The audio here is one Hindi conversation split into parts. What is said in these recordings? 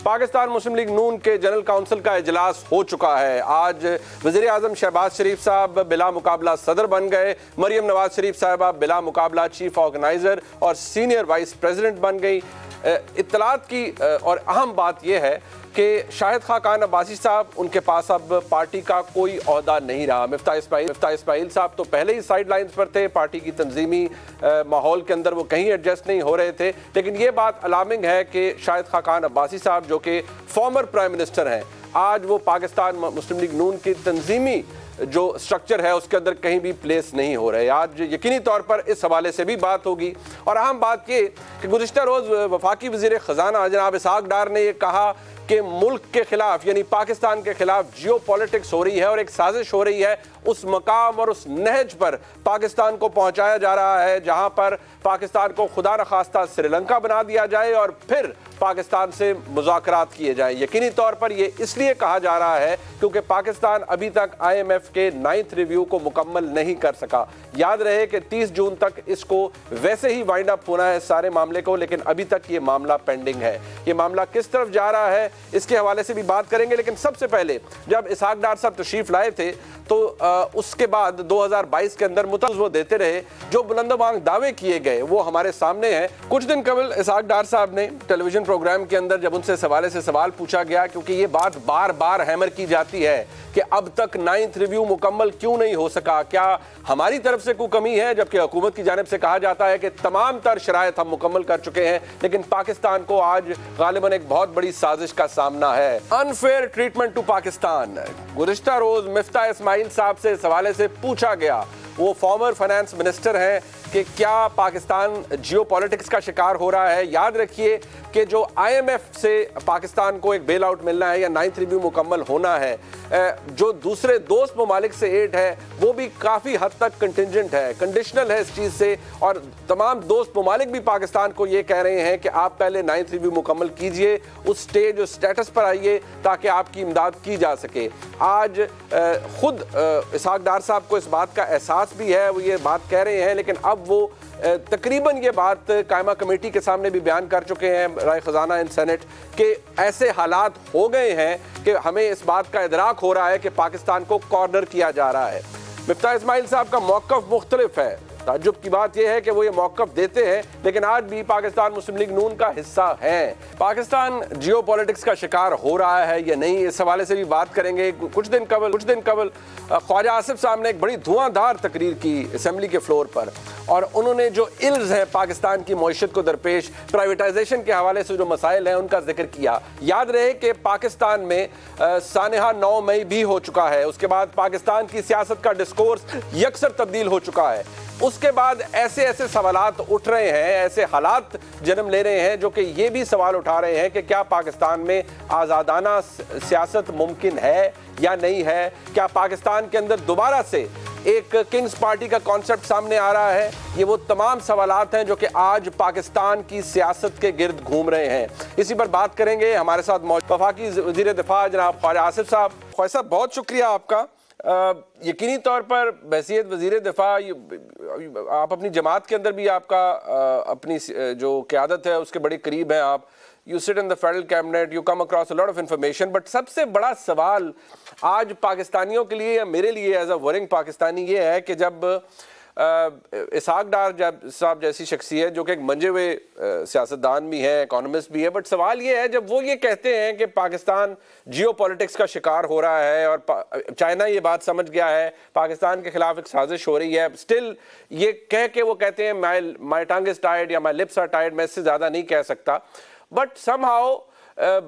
पाकिस्तान मुस्लिम लीग नून के जनरल काउंसिल का इजलास हो चुका है। आज वज़ीर आज़म शहबाज शरीफ साहब बिला मुकाबला सदर बन गए, मरियम नवाज शरीफ साहबा बिला मुकाबला चीफ ऑर्गेनाइजर और सीनियर वाइस प्रेसिडेंट बन गई। इत्तलात की और अहम बात यह है कि शाहिद खान अब्बासी साहब, उनके पास अब पार्टी का कोई ओहदा नहीं रहा। मिफ्ता इस्माइल साहब तो पहले ही साइड लाइन्स पर थे, पार्टी की तंजीमी माहौल के अंदर वो कहीं एडजस्ट नहीं हो रहे थे। लेकिन ये बात अलार्मिंग है कि शाहिद खान अब्बासी साहब जो कि फॉर्मर प्राइम मिनिस्टर हैं, आज वो पाकिस्तान मुस्लिम लीग नून की तंजीमी जो स्ट्रक्चर है उसके अंदर कहीं भी प्लेस नहीं हो रहे। आज यकीनी तौर पर इस हवाले से भी बात होगी। और अहम बात ये कि गुज़िश्ता रोज़ वफाकी वज़ीर ख़जाना जनाब इसहाक डार ने यह कहा कि मुल्क के खिलाफ यानी पाकिस्तान के खिलाफ जियो पॉलिटिक्स हो रही है और एक साजिश हो रही है। उस मकाम और उस नहज पर पाकिस्तान को पहुंचाया जा रहा है जहां पर पाकिस्तान को खुदा न खास्ता श्रीलंका बना दिया जाए और फिर पाकिस्तान से मुज़ाकरात किए जाएं। यकीनी तौर पर यह इसलिए कहा जा रहा है क्योंकि पाकिस्तान अभी तक IMF के 9th रिव्यू को मुकम्मल नहीं कर सका। याद रहे कि 30 जून तक इसको वैसे ही वाइंड अप होना है सारे मामले को, लेकिन अभी तक ये मामला पेंडिंग है। ये मामला किस तरफ जा रहा है इसके हवाले से भी बात करेंगे। लेकिन सबसे पहले जब इसहाक डार साहब तशरीफ लाए थे तो उसके बाद 2022 के अंदर मुतज़ वो देते रहे, जो बुलंदबांग दावे किए गए वो हमारे सामने हैं। कुछ दिन कबल इसहाक डार साहब ने टेलीविजन प्रोग्राम के अंदर जब उनसे से सवाल पूछा गया, क्योंकि ये बात बार बार हैमर की जाती है कि अब तक 9th रिव्यू मुकम्मल क्यों नहीं हो सका, क्या हमारी तरफ से कोई कमी है, जबकि हुकूमत की जानिब से कहा जाता है कि तमाम तर शराइत हम मुकम्मल कर चुके हैं। लेकिन पाकिस्तान को आज गालिबन एक बहुत बड़ी साजिश का सामना है। Unfair treatment to Pakistan. गुज़िश्ता रोज मिफ्ता इस्माइल साहब से इस हवाले से पूछा गया, वो फॉर्मर फाइनेंस मिनिस्टर हैं, कि क्या पाकिस्तान जियो पॉलिटिक्स का शिकार हो रहा है। याद रखिए कि जो IMF से पाकिस्तान को एक बेल आउट मिलना है या 9th रिव्यू मुकम्मल होना है, जो दूसरे दोस्त ममालिक से एड है वो भी काफ़ी हद तक कंटिंजेंट है, कंडीशनल है इस चीज़ से। और तमाम दोस्त ममालिक भी पाकिस्तान को ये कह रहे हैं कि आप पहले 9th रिव्यू मुकम्मल कीजिए, उस स्टेज और स्टेटस पर आइए ताकि आपकी इमदाद की जा सके। आज खुद इसहाक डार साहब को इस बात का एहसास भी है, वो ये बात कह रहे हैं, लेकिन अब वो तकरीबन ये बात कायमा कमेटी के सामने भी बयान कर चुके हैं, राय खजाना इन सेनेट, कि ऐसे हालात हो गए हैं कि हमें इस बात का इदराक हो रहा है कि पाकिस्तान को कॉर्नर किया जा रहा है। मिफ्ता इस्माइल साहब का मौक़िफ़ मुख्तलिफ है। ताज्जुब की बात यह है कि वो ये मौक़िफ़ देते हैं लेकिन आज भी पाकिस्तान मुस्लिम लीग नून का हिस्सा है। पाकिस्तान जियो पॉलिटिक्स का शिकार हो रहा है या नहीं, इस हवाले से भी बात करेंगे। कुछ दिन कबल ख्वाजा आसिफ साहब ने एक बड़ी धुआंधार तकरीर की असेंबली के फ्लोर पर, और उन्होंने जो इल्ज़ हैं पाकिस्तान की मईशत को दरपेश, प्राइवेटाइजेशन के हवाले से जो मसाइल हैं उनका जिक्र किया। याद रहे कि पाकिस्तान में सानहा 9 मई भी हो चुका है, उसके बाद पाकिस्तान की सियासत का डिस्कोर्स यकसर तब्दील हो चुका है। उसके बाद ऐसे सवालात उठ रहे हैं, ऐसे हालात जन्म ले रहे हैं जो कि ये भी सवाल उठा रहे हैं कि क्या पाकिस्तान में आज़ादाना सियासत मुमकिन है या नहीं है। क्या पाकिस्तान के अंदर दोबारा से एक किंग्स पार्टी का कॉन्सेप्ट सामने आ रहा है। ये वो तमाम सवालात हैं जो कि आज पाकिस्तान की सियासत के गिर्द घूम रहे हैं। इसी पर बात करेंगे। हमारे साथ वफाकी वज़ीर दिफा जनाब ख्वाजा आसिफ साहब। ख्वाजा साहब, बहुत शुक्रिया आपका। यकीनी तौर पर बहसीत वज़ीर दिफा आप अपनी जमात के अंदर भी आपका अपनी जो क़यादत है उसके बड़े करीब हैं आप। You sit in the federal cabinet, you come across a lot of information, but सबसे बड़ा सवाल आज पाकिस्तानियों के लिए या मेरे लिए एज अ वर्किंग पाकिस्तानी ये है कि जब इसहाक डार साहब जैसी शख्सियत जो कि एक मंजे हुए सियासतदान भी है, इकोनॉमिस्ट भी है, बट सवाल ये है जब वो ये कहते हैं कि पाकिस्तान जियो पॉलिटिक्स का शिकार हो रहा है और चाइना ये बात समझ गया है, पाकिस्तान के खिलाफ एक साजिश हो रही है, स्टिल ये कह के वो कहते हैं माई टंग इज टायर्ड या माई लिप्स आर टायर्ड, मैं इससे ज़्यादा नहीं कह सकता। बट समहाउ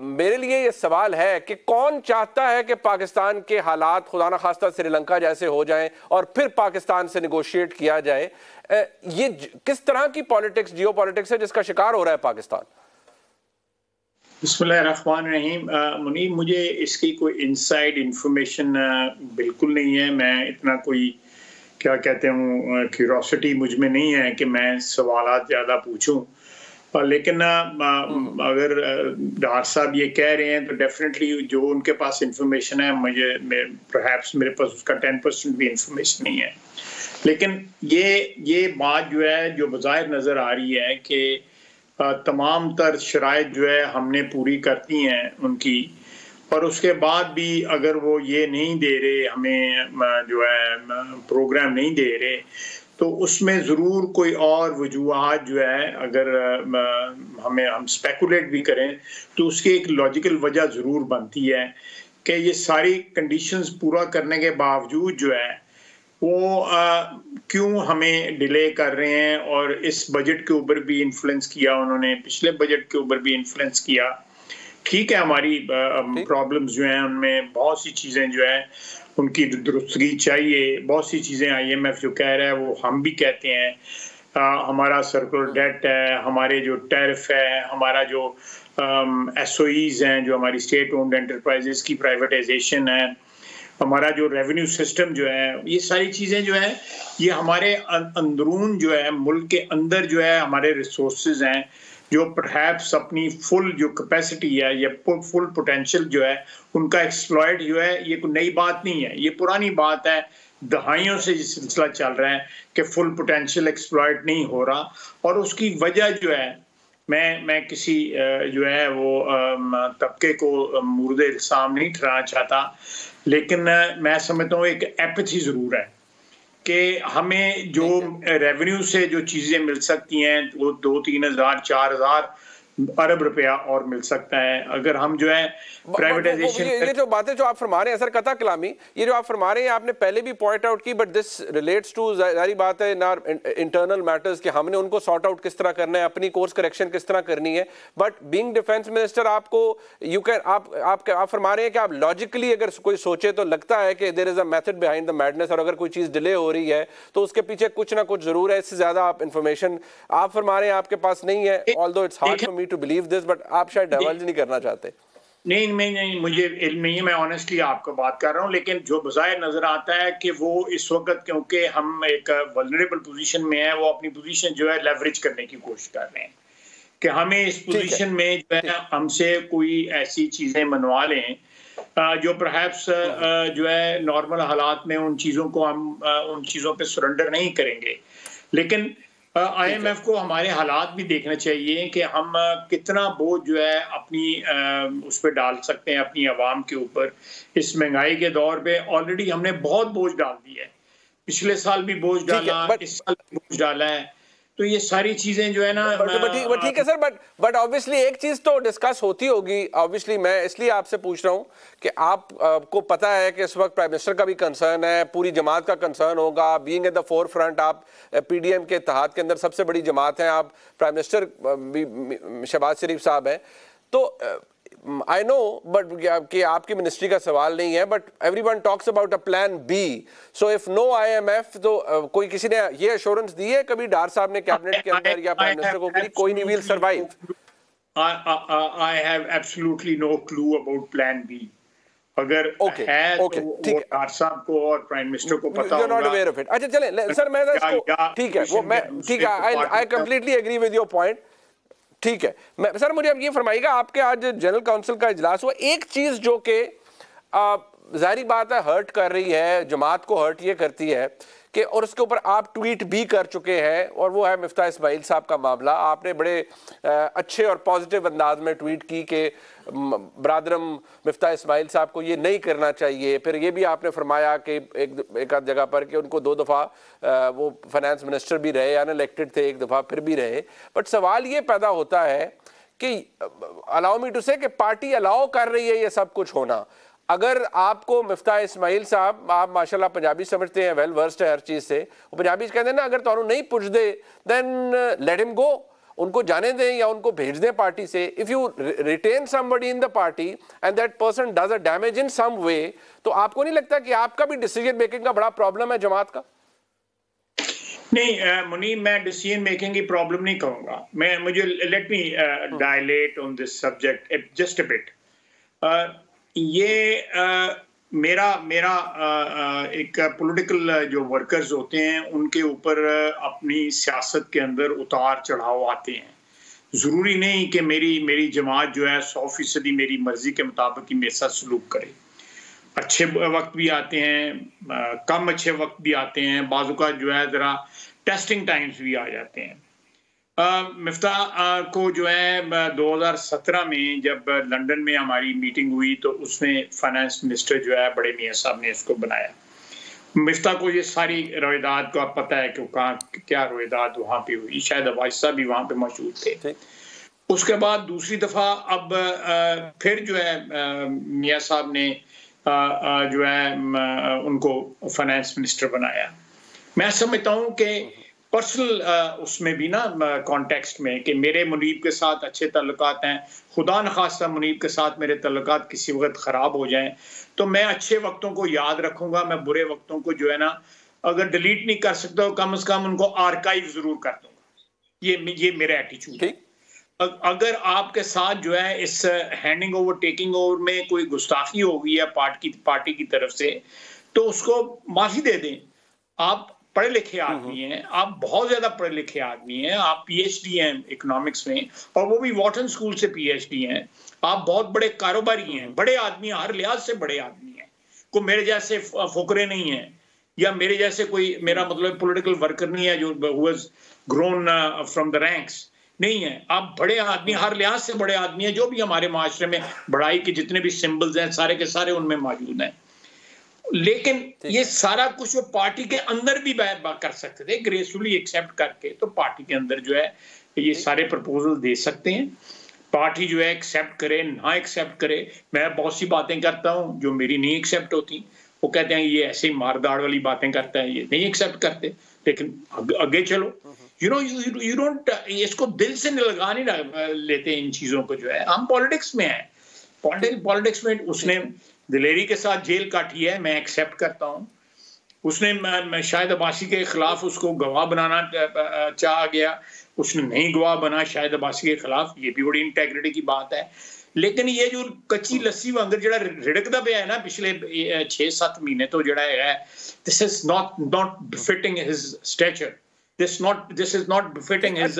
मेरे लिए ये सवाल है कि कौन चाहता है कि पाकिस्तान के हालात खुदा न खास्ता श्रीलंका जैसे हो जाएं और फिर पाकिस्तान से निगोशिएट किया जाए। ये किस तरह की पॉलिटिक्स, जियो पॉलिटिक्स है जिसका शिकार हो रहा है पाकिस्तान? बिस्मिल्लाहिर्रहमानिर्रहीम। मुनीब, मुझे इसकी कोई इनसाइड इंफॉर्मेशन बिल्कुल नहीं है। मैं इतना कोई क्या कहते हूँ क्यूरोसिटी मुझ में नहीं है कि मैं सवालात ज़्यादा पूछूं। लेकिन अगर डार साहब ये कह रहे हैं तो डेफिनेटली जो उनके पास इंफॉर्मेशन है, परहैप्स मेरे पास उसका 10% भी इंफॉर्मेशन नहीं है। लेकिन ये बात जो है जो बज़ाहिर नज़र आ रही है कि तमाम तर शराइत जो है हमने पूरी करती हैं उनकी, और उसके बाद भी अगर वो ये नहीं दे रहे हमें जो है प्रोग्राम नहीं दे रहे, तो उसमें ज़रूर कोई और वजूहात जो है अगर हम स्पेकुलेट भी करें तो उसकी एक लॉजिकल वजह ज़रूर बनती है कि ये सारी कंडीशंस पूरा करने के बावजूद जो है वो क्यों हमें डिले कर रहे हैं। और इस बजट के ऊपर भी इन्फ्लुएंस किया उन्होंने, पिछले बजट के ऊपर भी इन्फ्लुएंस किया। ठीक है, हमारी प्रॉब्लम्स जो हैं उनमें बहुत सी चीज़ें जो है उनकी दुरुस्तगी चाहिए, बहुत सी चीज़ें IMF जो कह रहा है वो हम भी कहते हैं। हमारा सर्कुलर डेट है, हमारे जो टैरिफ है, हमारा जो SOEs हैं, जो हमारी स्टेट ओन्ड एंटरप्राइजेस की प्राइवेटाइजेशन है, हमारा जो रेवेन्यू सिस्टम जो है, ये सारी चीज़ें जो है ये हमारे अंदरून जो है मुल्क के अंदर जो है हमारे रिसोर्सेज हैं जो परहैप्स अपनी फुल जो कैपेसिटी है या फुल पोटेंशियल जो है उनका एक्सप्लॉइट जो है, ये कोई नई बात नहीं है, ये पुरानी बात है। दहाइयों से ये सिलसिला चल रहा है कि फुल पोटेंशियल एक्सप्लॉइट नहीं हो रहा, और उसकी वजह जो है मैं किसी जो है वो तबके को मुर्दे इल्जाम नहीं ठहराना चाहता, लेकिन मैं समझता हूँ एक एपैथी ज़रूर है कि हमें जो रेवेन्यू से जो चीज़ें मिल सकती हैं वो 2-3 हज़ार 4 हज़ार अरब रुपया और मिल सकता है अगर हम जो है प्राइवेटाइजेशन। ये जो बातें जो आप फरमा रहे हैं सर कता कलामी, ये जो आप फरमा रहे हैं आपने पहले भी पॉइंट आउट की, बट दिस रिलेट्स टू, जारी बात है, इंटरनल मैटर्स कि हमने उनको सॉर्ट आउट किस तरह करना है, अपनी कोर्स करेक्शन किस तरह करनी है। बट बीइंग डिफेंस मिनिस्टर आपको यू कैन आप फरमा रहे हैं कि आप लॉजिकली अगर कोई सोचे तो लगता है कि there is a method behind the madness, और अगर कोई चीज डिले हो रही है तो उसके पीछे कुछ ना कुछ जरूर है। इससे ज्यादा आप इंफॉर्मेशन आप फरमा रहे हैं आपके पास नहीं है, although it's hard for me to believe this, but आप शायद डिवल्ज नहीं करना चाहते। नहीं, मुझे इल्म नहीं है, मैं ऑनेस्टली आपको बात कर रहा हूँ, लेकिन जो बज़ाहिर नजर आता है कि वो इस वक्त क्योंकि हम एक वल्नरेबल पोजीशन में है, वो अपनी पोजीशन जो है लेवरेज करने की कोशिश कर रहे हैं कि हमें इस पोजीशन में जो है हमसे कोई ऐसी चीजें मनवा लें जो परहैप्स जो है नॉर्मल हालात में उन चीजों को हम उन चीजों पे सरेंडर नहीं करेंगे। लेकिन IMF को हमारे हालात भी देखना चाहिए कि हम कितना बोझ जो है अपनी उस पर डाल सकते हैं अपनी आवाम के ऊपर। इस महंगाई के दौर पे ऑलरेडी हमने बहुत बोझ डाल दिया है, पिछले साल भी बोझ डाला, इस साल भी बोझ डाला है, तो ये सारी चीजें जो है ना ठीक है सर, बट ऑब्वियसली एक चीज तो डिस्कस होती होगी। ऑब्वियसली मैं इसलिए आपसे पूछ रहा हूं कि आपको पता है कि इस वक्त प्राइम मिनिस्टर का भी कंसर्न है, पूरी जमात का कंसर्न होगा, being at the four front, आप PDM के इत्तेहाद के अंदर सबसे बड़ी जमात है, आप प्राइम मिनिस्टर भी शहबाज शरीफ साहब हैं, तो आई नो बट कि आपकी मिनिस्ट्री का सवाल नहीं है, but everyone talks about a plan B. So if no IMF, तो कोई किसी ने ये एश्योरेंस दी है कभी डार साहब ने कैबिनेट के अंदर या प्राइम मिनिस्टर को कि कोई नहीं will survive? I have absolutely no clue about plan B. अगर है तो वो डार साहब को और प्राइम मिनिस्टर को पता होगा। You're not aware of it. अच्छा चलें सर, मैं ठीक है वो मैं ठीक है, I completely agree with your point. ठीक है, मैं सर मुझे अब ये फरमाइएगा, आपके आज जनरल काउंसिल का इजलास हुआ, एक चीज जो कि जाहिर बात है हर्ट कर रही है जमात को, हर्ट ये करती है कि, और उसके ऊपर आप ट्वीट भी कर चुके हैं, और वो है मिफ्ता इस्माइल साहब का मामला। आपने बड़े अच्छे और पॉजिटिव अंदाज में ट्वीट की कि ब्रादरम मिफ्ता इस्माइल साहब को ये नहीं करना चाहिए। फिर ये भी आपने फरमाया कि एक आध जगह पर कि उनको 2 दफ़ा वो फाइनेंस मिनिस्टर भी रहे, अनइलेक्टेड थे, 1 दफ़ा फिर भी रहे। बट सवाल ये पैदा होता है कि अलाउ मी टू से कि पार्टी अलाउ कर रही है ये सब कुछ होना। अगर आपको मिफ्ता इस्माइल साहब, आप माशाल्लाह पंजाबी समझते हैं, वेल वर्स्ड है हर चीज से, वो पंजाबी कहते हैं ना, अगर तुहानू नहीं पुछदे देन लेट हिम गो, उनको जाने दें या उनको भेज दें पार्टी से। If you retain somebody in the party and that person does a damage in some way, तो आपको नहीं लगता कि आपका भी डिसीजन मेकिंग का बड़ा प्रॉब्लम है जमात का? नहीं मुनीर, मैं डिसीजन मेकिंग की प्रॉब्लम नहीं कहूंगा। मुझे let me dilate on this subject just a bit. ये मेरा एक पॉलिटिकल जो वर्कर्स होते हैं उनके ऊपर अपनी सियासत के अंदर उतार चढ़ाव आते हैं। ज़रूरी नहीं कि मेरी जमात जो है 100% मेरी मर्जी के मुताबिक ही मेरे साथ सलूक करे। अच्छे वक्त भी आते हैं, कम अच्छे वक्त भी आते हैं, बाज़ औक़ात जो है ज़रा टेस्टिंग टाइम्स भी आ जाते हैं। मिफ्ताह को जो है 2017 में जब लंदन में हमारी मीटिंग हुई तो उसमें फाइनेंस मिनिस्टर जो है बड़े मियां साहब ने इसको बनाया। मिफ्ताह को ये सारी रोयदाद को आप पता है कि कहाँ क्या रोयदाद वहाँ पे हुई, शायद अब्बास साहब भी वहाँ पे मौजूद थे। उसके बाद दूसरी दफा अब फिर जो है मियां साहब ने जो है उनको फाइनेंस मिनिस्टर बनाया। मैं समझता हूँ कि पर्सनल उसमें भी ना कॉन्टेक्स्ट में कि मेरे मुनीब के साथ अच्छे ताल्लुकात हैं, खुदा न खास्ता मुनीब के साथ मेरे ताल्लुकात किसी वक्त ख़राब हो जाएं तो मैं अच्छे वक्तों को याद रखूंगा, मैं बुरे वक्तों को जो है ना अगर डिलीट नहीं कर सकता तो कम से कम उनको आर्काइव जरूर कर दूंगा। ये मेरा एटीट्यूड है। अगर आपके साथ जो है इस हैंडिंग ओवर टेकिंग ओवर में कोई गुस्ताखी हो गई है पार्टी की तरफ से तो उसको माफी दे दें। आप पढ़े लिखे आदमी हैं, आप बहुत ज्यादा पढ़े लिखे आदमी हैं, आप पीएचडी हैं इकोनॉमिक्स में और वो भी वॉटन स्कूल से पीएचडी हैं, आप बहुत बड़े कारोबारी हैं, बड़े आदमी, हर लिहाज से बड़े आदमी हैं। कोई मेरे जैसे फुकरे नहीं है या मेरे जैसे कोई मेरा मतलब पॉलिटिकल वर्कर नहीं है जो ग्रोन फ्रॉम द रैंक्स नहीं है। आप बड़े आदमी, हर लिहाज से बड़े आदमी हैं। जो भी हमारे माशरे में बड़ाई के जितने भी सिंबल्स हैं सारे के सारे उनमें मौजूद हैं। लेकिन ये सारा कुछ वो पार्टी के अंदर भी कर सकते थे ग्रेसफुली एक्सेप्ट करके, तो पार्टी के अंदर जो है ये सारे प्रपोजल दे सकते हैं। पार्टी जो है एक्सेप्ट करे ना एक्सेप्ट करे, मैं बहुत सी बातें करता हूं जो मेरी नहीं एक्सेप्ट होती, वो कहते हैं ये ऐसे ही मारदाड़ वाली बातें करता है, ये नहीं एक्सेप्ट करते, लेकिन आगे चलो। यू डोंट इसको दिल से लगा नहीं लेते इन चीजों को। जो है हम पॉलिटिक्स में है, पॉलिटिक्स में उसने दिलेरी के साथ जेल काटी है, मैं एक्सेप्ट करता हूँ। उसने शायद अब्बासी के खिलाफ उसको गवाह बनाना चाहा गया, उसने नहीं गवाह बना शायद अब्बासी के खिलाफ, ये भी बड़ी इंटेग्रिटी की बात है। लेकिन ये जो कच्ची लस्सी वांगर जड़ा रिड़कदा पे है ना पिछले 6-7 महीने तो जड़ा है, this is not befitting his stature, this is not befitting his